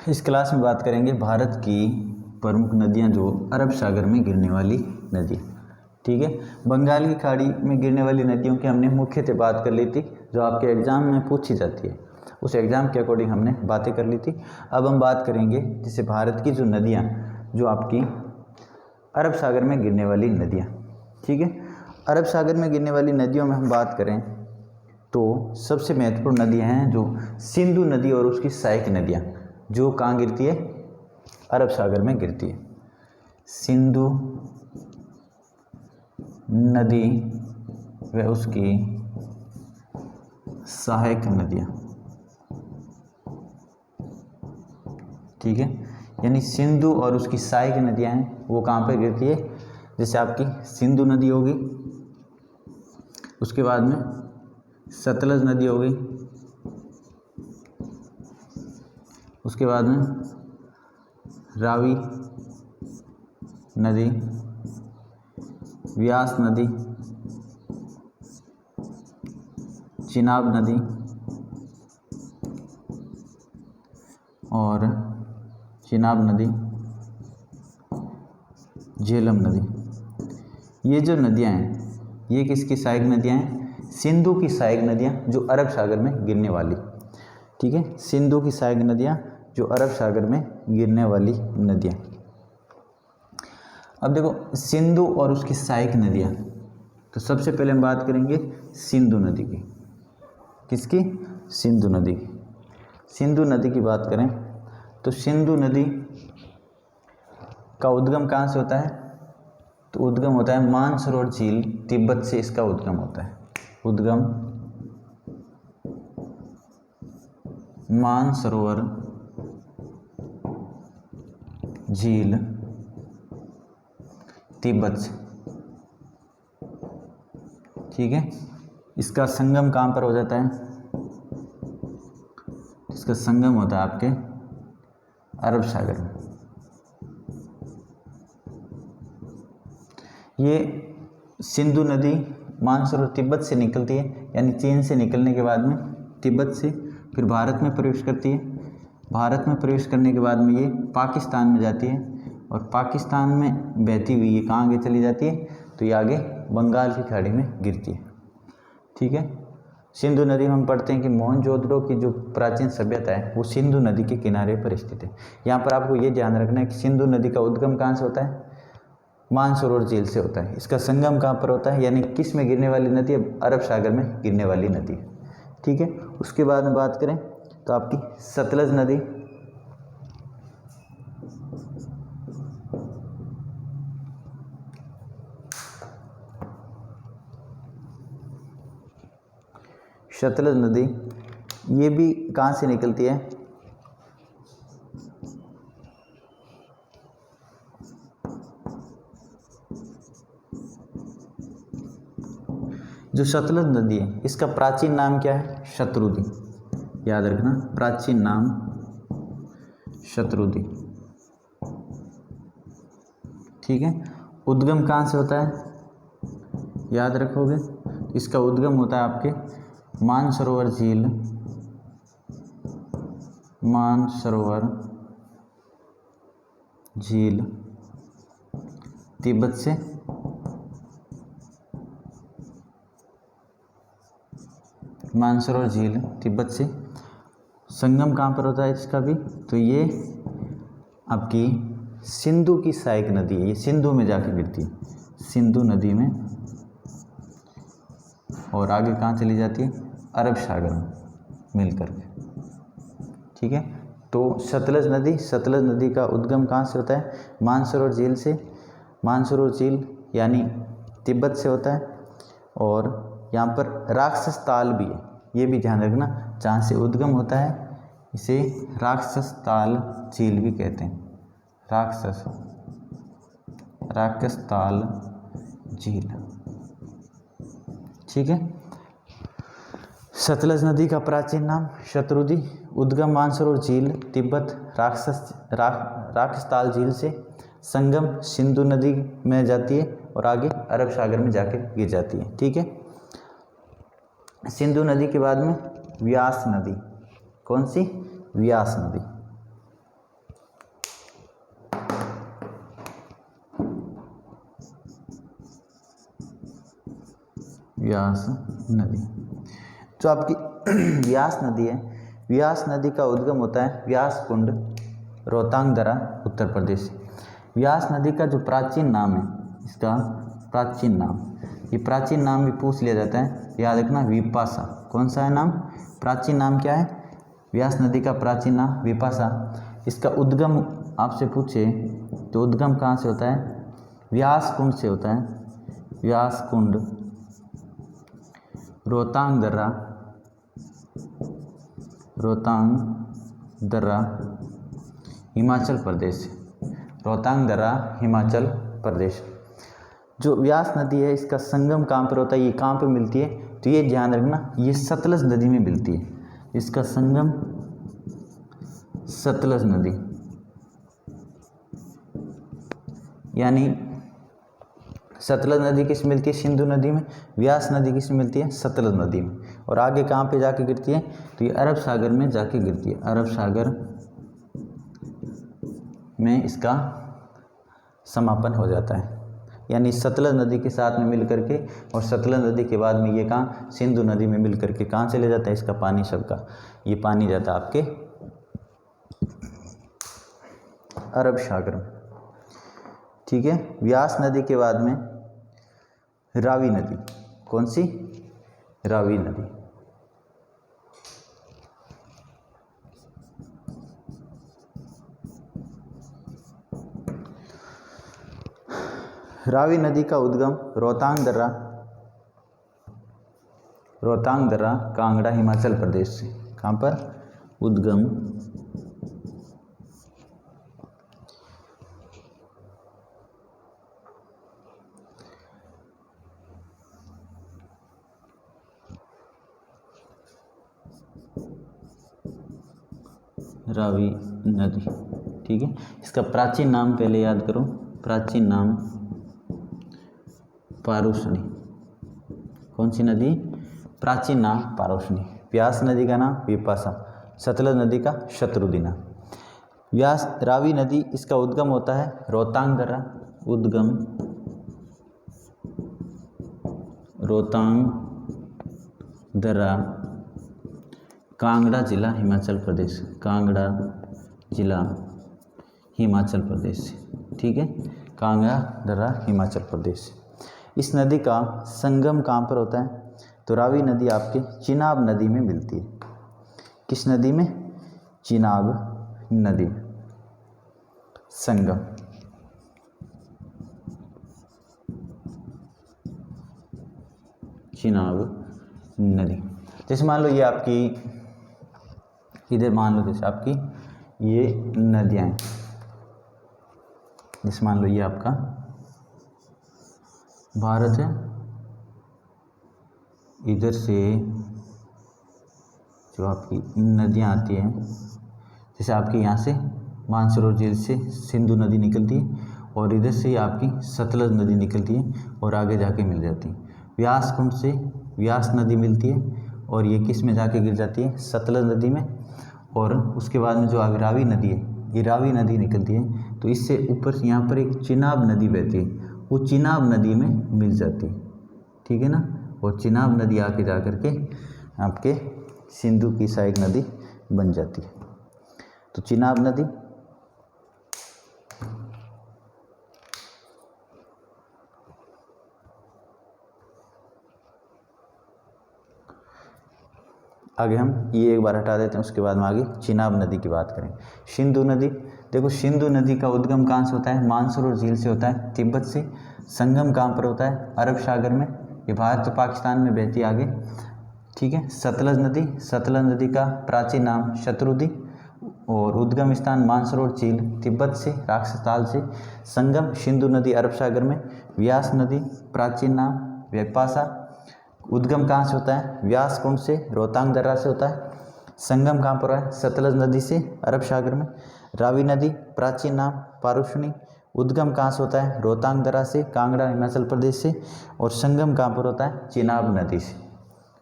इस क्लास में बात करेंगे भारत की प्रमुख नदियां जो अरब सागर में गिरने वाली नदी। ठीक है, बंगाल की खाड़ी में गिरने वाली नदियों की हमने मुख्यतः बात कर ली थी, जो आपके एग्ज़ाम में पूछी जाती है, उस एग्ज़ाम के अकॉर्डिंग हमने बातें कर ली थी। अब हम बात करेंगे जैसे भारत की जो नदियाँ जो आपकी अरब सागर में गिरने वाली नदियाँ। ठीक है, अरब सागर में गिरने वाली नदियों में हम बात करें तो सबसे महत्वपूर्ण नदियाँ हैं जो सिंधु नदी और उसकी सहायक नदियाँ, जो कहाँ गिरती है, अरब सागर में गिरती है। सिंधु नदी व उसकी सहायक नदियाँ। ठीक है, यानी सिंधु और उसकी सहायक नदियाँ हैं वो कहाँ पर गिरती है, जैसे आपकी सिंधु नदी होगी, उसके बाद में सतलज नदी हो गई, उसके बाद में रावी नदी, व्यास नदी, चिनाब नदी और चिनाब नदी, झेलम नदी। ये जो नदियाँ हैं ये किसकी सहायक नदियाँ हैं, सिंधु की सहायक नदियाँ जो अरब सागर में गिरने वाली। ठीक है, सिंधु की सहायक नदियाँ जो अरब सागर में गिरने वाली नदियाँ। अब देखो सिंधु और उसकी सहायक नदियाँ, तो सबसे पहले हम बात करेंगे सिंधु नदी की। किसकी, सिंधु नदी की। सिंधु नदी की बात करें तो सिंधु नदी का उद्गम कहाँ से होता है, तो उद्गम होता है मानसरोवर झील, तिब्बत से इसका उद्गम होता है। उद्गम मानसरोवर झील, तिब्बत से। ठीक है, इसका संगम कहाँ पर हो जाता है, इसका संगम होता है आपके अरब सागर में। ये सिंधु नदी मानसरोवर तिब्बत से निकलती है, यानी चीन से निकलने के बाद में तिब्बत से फिर भारत में प्रवेश करती है। भारत में प्रवेश करने के बाद में ये पाकिस्तान में जाती है और पाकिस्तान में बहती हुई ये कहाँ आगे चली जाती है, तो ये आगे बंगाल की खाड़ी में गिरती है। ठीक है, सिंधु नदी में हम पढ़ते हैं कि मोहनजोदड़ो की जो प्राचीन सभ्यता है वो सिंधु नदी के किनारे पर स्थित है। यहाँ पर आपको ये ध्यान रखना है कि सिंधु नदी का उद्गम कहाँ से होता है, मानसरोवर झील से होता है। इसका संगम कहाँ पर होता है, यानी किस में गिरने वाली नदी है, अरब सागर में गिरने वाली नदी है। ठीक है, उसके बाद में बात करें तो आपकी सतलज नदी। सतलज नदी ये भी कहाँ से निकलती है, जो सतलज नदी है इसका प्राचीन नाम क्या है, शत्रुदी। याद रखना, प्राचीन नाम शत्रुदी। ठीक है, उद्गम कहाँ से होता है, याद रखोगे, इसका उद्गम होता है आपके मानसरोवर झील, मानसरोवर झील, तिब्बत से। मानसरोवर झील तिब्बत से। संगम कहाँ पर होता है इसका भी, तो ये आपकी सिंधु की सहायक नदी है, ये सिंधु में जाके गिरती है, सिंधु नदी में, और आगे कहाँ चली जाती है, अरब सागर में मिलकर के। ठीक है, तो सतलज नदी का उद्गम कहाँ से होता है, मानसरोवर झील से। मानसरोवर झील यानी तिब्बत से होता है, और यहाँ पर राक्षस ताल भी है, ये भी ध्यान रखना, जहाँ से उद्गम होता है इसे राक्षस ताल झील भी कहते हैं, राक्षस ताल झील। ठीक है, सतलज नदी का प्राचीन नाम शत्रुदी, उद्गम मानसरोवर झील, तिब्बत, राक्षस ताल झील से, संगम सिंधु नदी में जाती है और आगे अरब सागर में जाकर गिर जाती है। ठीक है, सिंधु नदी के बाद में व्यास नदी। कौन सी, व्यास नदी। व्यास नदी। जो आपकी व्यास नदी है, व्यास नदी का उद्गम होता है व्यास कुंड, रोहतांग दर्रा, उत्तर प्रदेश। व्यास नदी का जो प्राचीन नाम है, इसका प्राचीन नाम, ये प्राचीन नाम भी पूछ लिया जाता है, याद रखना, विपाशा। कौन सा है नाम? प्राचीन नाम क्या है? व्यास नदी का प्राचीन नाम विपाशा। इसका उद्गम आपसे पूछे तो उद्गम कहाँ से होता है? व्यास कुंड से होता है, व्यास कुंड, रोहतांग दर्रा, रोहतांग दर्रा, हिमाचल प्रदेश, रोहतांग दर्रा, हिमाचल प्रदेश। जो व्यास नदी है, इसका संगम कहाँ पर होता है, ये कहाँ पर मिलती है? तो ये ध्यान रखना, ये सतलज नदी में मिलती है। इसका संगम सतलज नदी, यानी सतलज नदी किस मिलती है? सिंधु नदी में। व्यास नदी किस में मिलती है? सतलज नदी में। और आगे कहाँ पे जाके गिरती है? तो ये अरब सागर में जाके गिरती है, अरब सागर में इसका समापन हो जाता है। यानी सतलज नदी के साथ में मिल करके, और सतलज नदी के बाद में ये कहाँ? सिंधु नदी में मिल करके कहाँ चले जाता है? इसका पानी सबका, ये पानी जाता है आपके अरब सागर में। ठीक है। व्यास नदी के बाद में रावी नदी। कौन सी? रावी नदी। रावी नदी का उद्गम रोहतांग दर्रा, रोहतांग दर्रा, कांगड़ा, हिमाचल प्रदेश से। कहाँ पर उद्गम? रावी नदी। ठीक है। इसका प्राचीन नाम पहले याद करो, प्राचीन नाम पारुष्णी। कौन सी नदी? प्राचीन नाम पारुष्णी। व्यास नदी का नाम विपाशा, सतलज नदी का शत्रुदिना। व्यास रावी नदी, इसका उद्गम होता है रोहतांग दर्रा, उद्गम रोहतांग दर्रा, कांगड़ा जिला, हिमाचल प्रदेश, कांगड़ा जिला, हिमाचल प्रदेश। ठीक है। कांगड़ा दर्रा, हिमाचल प्रदेश। इस नदी का संगम कहाँ पर होता है? तो रावी नदी आपके चिनाब नदी में मिलती है। किस नदी में? चिनाब नदी संगम। चिनाब नदी। जैसे मान लो ये आपकी, इधर मान लो जैसे आपकी ये नदियाँ हैं, जैसे मान लो ये आपका भारत है, इधर से जो आपकी नदियाँ आती हैं, जैसे आपके यहाँ से मानसरोवर झील से सिंधु नदी निकलती है, और इधर से आपकी सतलज नदी निकलती है और आगे जाके मिल जाती है। व्यास कुंड से व्यास नदी मिलती है और ये किस में जाके गिर जाती है? सतलज नदी में। और उसके बाद में जो अभी रावी नदी है, ये रावी नदी निकलती है, तो इससे ऊपर से यहाँ पर एक चिनाब नदी बहती है, वो चिनाब नदी में मिल जाती है। ठीक है ना। और चिनाब नदी आके जा करके आपके सिंधु की सहायक नदी बन जाती है। तो चिनाब नदी, आगे हम ये एक बार हटा देते हैं, उसके बाद में आगे चिनाब नदी की बात करें। सिंधु नदी, देखो सिंधु नदी का उद्गम कहाँ से होता है? मानसरोवर झील से होता है, तिब्बत से। संगम कहाँ पर होता है? अरब सागर में। ये भारत तो पाकिस्तान में बहती है आगे। ठीक है। सतलज नदी, सतलज नदी का प्राचीन नाम शत्रुदी, और उद्गम स्थान मानसरोवर झील, तिब्बत से, राक्षसताल से। संगम सिंधु नदी, अरब सागर में। व्यास नदी, प्राचीन नाम विपाशा, उद्गम कहाँ से होता है? व्यास कुंड से, रोहतांग दर्रा से होता है। संगम कहाँ पर है? सतलज नदी से, अरब सागर में। रावी नदी, प्राचीन नाम पारुष्णी, उद्गम कहाँ से होता है? रोहतांग दर्रा से, कांगड़ा, हिमाचल प्रदेश से। और संगम कहाँ पर होता है? चिनाब नदी से।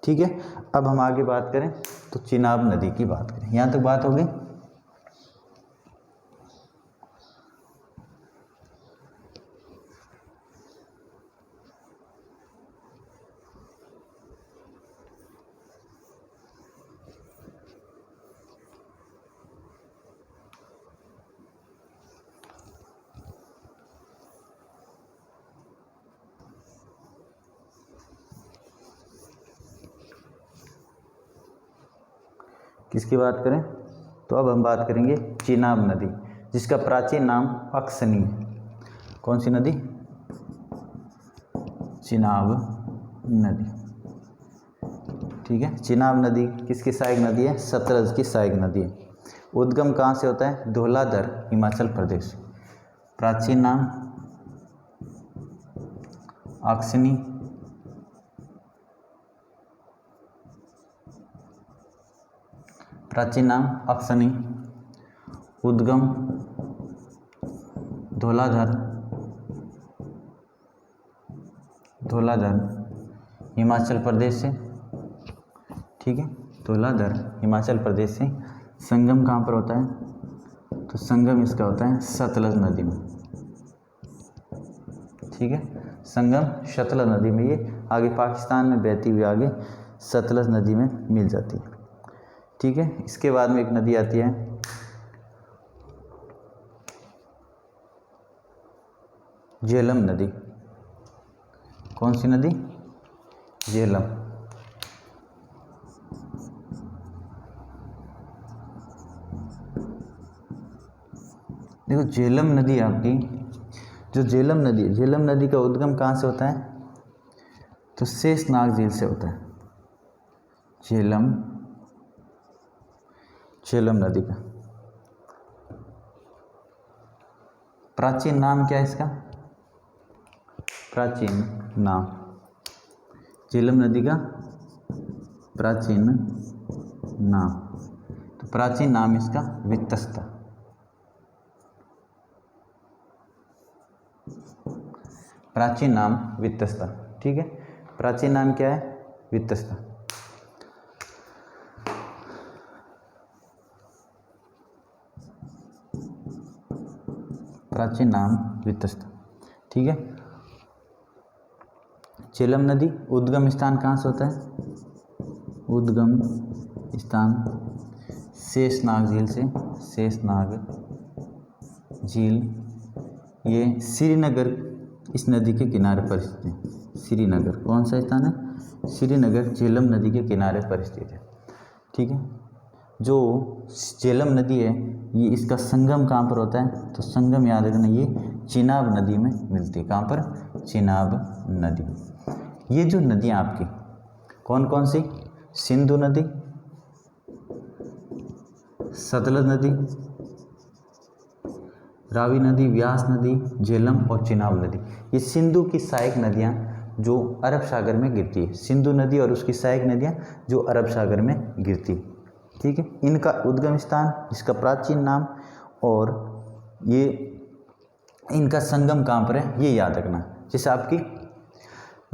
ठीक है। अब हम आगे बात करें तो चिनाब नदी की बात करें। यहाँ तक बात हो गई। किसकी बात करें तो अब हम बात करेंगे चिनाब नदी, जिसका प्राचीन नाम अक्सनी। कौन सी नदी? चिनाब नदी। ठीक है, चिनाब नदी किसकी सहायक नदी है? सतलज की सहायक नदी है। उद्गम कहाँ से होता है? धौलाधर, हिमाचल प्रदेश। प्राचीन नाम अक्सनी, प्राचीन नाम अक्सनी, उद्गम धौलाधर, हिमाचल प्रदेश से। ठीक है, धौलाधर हिमाचल प्रदेश से। संगम कहाँ पर होता है? तो संगम इसका होता है सतलज नदी में। ठीक है, संगम सतलज नदी में, ये आगे पाकिस्तान में बहती हुई आगे सतलज नदी में मिल जाती है। ठीक है, इसके बाद में एक नदी आती है झेलम नदी। कौन सी नदी? झेलम। देखो झेलम नदी आपकी, जो झेलम नदी है, झेलम नदी का उद्गम कहाँ से होता है? तो शेषनाग झील से होता है। झेलम नदी का प्राचीन नाम क्या है इसका? प्राचीन नाम झेलम नदी का प्राचीन नाम, तो प्राचीन नाम इसका वितस्ता। प्राचीन नाम वितस्ता। ठीक है, प्राचीन नाम क्या है? वितस्ता। प्राचीन नाम वितस्ता। ठीक है, झेलम नदी उद्गम स्थान कहाँ से होता है? उद्गम स्थान शेषनाग झील से। शेषनाग झील, ये श्रीनगर इस नदी के किनारे पर स्थित है। श्रीनगर कौन सा स्थान है? श्रीनगर झेलम नदी के किनारे पर स्थित है। ठीक है, जो झेलम नदी है ये इसका संगम कहाँ पर होता है? तो संगम याद रखना, ये चिनाब नदी में मिलती है। कहाँ पर? चिनाब नदी। ये जो नदियाँ आपकी कौन कौन सी? सिंधु नदी, सतलज नदी, रावी नदी, व्यास नदी, झेलम और चिनाब नदी, ये सिंधु की सहायक नदियाँ जो अरब सागर में गिरती है। सिंधु नदी और उसकी सहायक नदियाँ जो अरब सागर में गिरती है। ठीक है, इनका उद्गम स्थान, इसका प्राचीन नाम और ये इनका संगम कहाँ पर है ये याद रखना। जैसे आपकी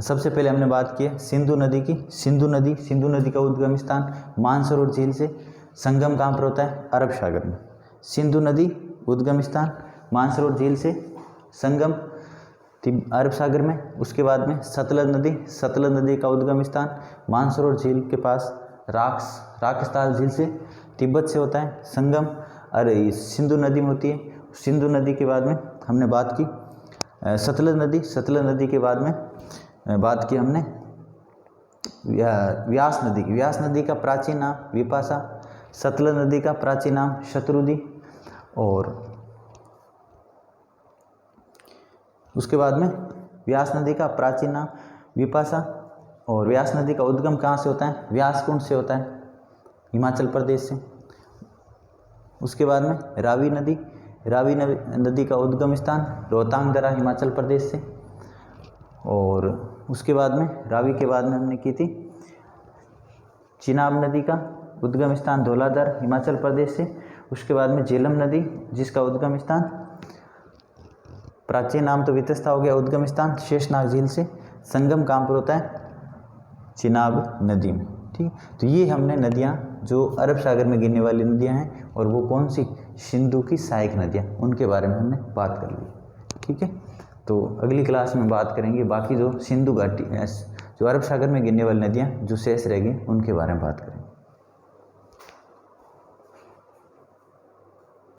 सबसे पहले हमने बात की है सिंधु नदी की। सिंधु नदी का उद्गम स्थान मानसरोवर झील से, संगम कहाँ पर होता है? अरब सागर में। सिंधु नदी उद्गम स्थान मानसरोवर झील से, संगम अरब सागर में। उसके बाद में सतलज नदी का उद्गम स्थान मानसरोवर झील के पास राक्षसताल झील से, तिब्बत से होता है। संगम अरे सिंधु नदी में होती है। सिंधु नदी के बाद में हमने बात की सतलज नदी के बाद में बात की हमने व्यास नदी का प्राचीन नाम विपाशा, सतलज नदी का प्राचीन नाम शत्रुदी, और उसके बाद में व्यास नदी का प्राचीन नाम विपाशा। और व्यास नदी का उद्गम कहाँ से होता है? व्यासकुंड से होता है, हिमाचल प्रदेश से। उसके बाद में रावी नदी का उद्गम स्थान रोहतांग दर्रा, हिमाचल प्रदेश से। और उसके बाद में रावी के बाद में हमने की थी चिनाब नदी का उद्गम स्थान धौलाधर, हिमाचल प्रदेश से। उसके बाद में झेलम नदी जिसका उद्गम स्थान प्राचीन नाम तो वितस्ता हो गया, उद्गम स्थान शेषनाग झील से। संगम कहाँ पर होता है? चिनाब नदी में। ठीक, तो ये हमने नदियाँ जो अरब सागर में गिरने वाली नदियाँ हैं, और वो कौन सी? सिंधु की सहायक नदियाँ, उनके बारे में हमने बात कर ली। ठीक है, तो अगली क्लास में बात करेंगे बाकी जो सिंधु घाटी जो अरब सागर में गिरने वाली नदियाँ जो शेष रह गई उनके बारे में बात करेंगे।